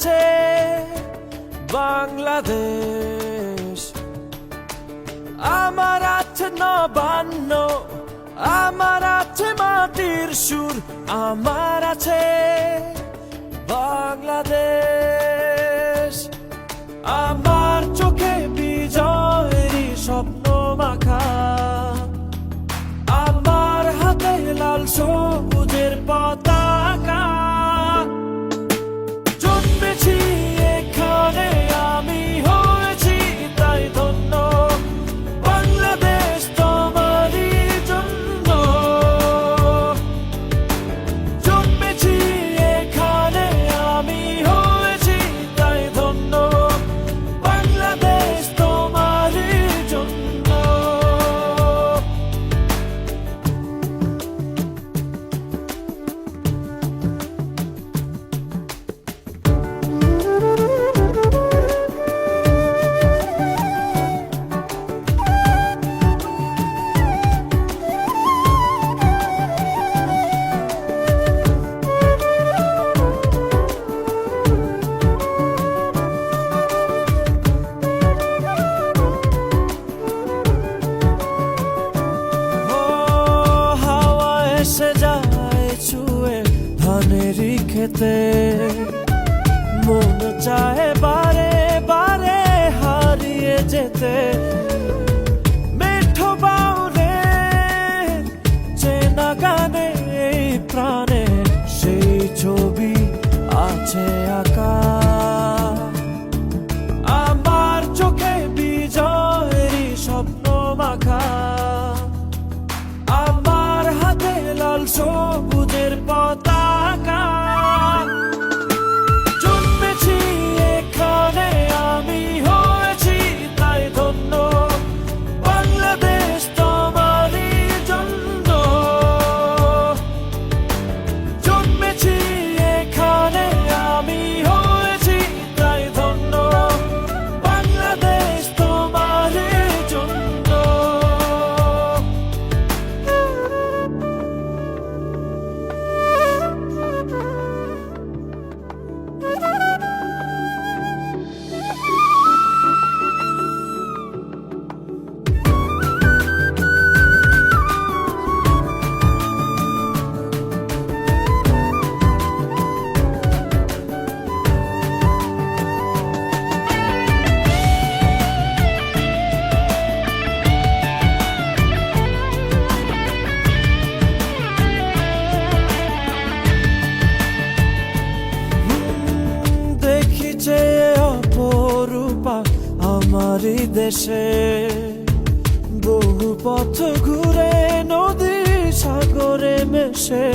আছে বাংলাদেশ, আমার আছে নবান্ন, আমার আছে মাটির সুর, আমার আছে বাংলাদেশ। আমার চোখে বিজয়েরই স্বপ্ন মাখা, আমার হাতে লাল সবুজের পতাকা। জন্মেছি এখানে আমি, হয়েছি তাই ধন্য, বাংলাদেশ তোমারই জন্য। জন্মেছি এখানে আমি, হয়েছি তাই ধন্য, বাংলাদেশ তোমারই জন্য। এসে যায় ছুঁয়ে ধানেরই খেতে, মন চায় বারে বারে হারিয়ে যেতে। মেঠো বাউলে চেনা গানে এই প্রাণে সেই ছবি আছে আঁকা। আমার চোখে বিজয়েরই স্বপ্ন মাখা, আমার হাতে লাল সবুজের পতাকা। জন্মেছি এখানে আমি, হয়েছি তাই ধন্য, বাংলাদেশ তোমারই জন্য। জন্মেছি এখানে আমি, হয়েছি তাই ধন্য, বাংলাদেশ তোমারই জন্য। দেখিছে অপরূপা আমারই দেশে, বহু পথ ঘুরে নদী সাগরে মেশে।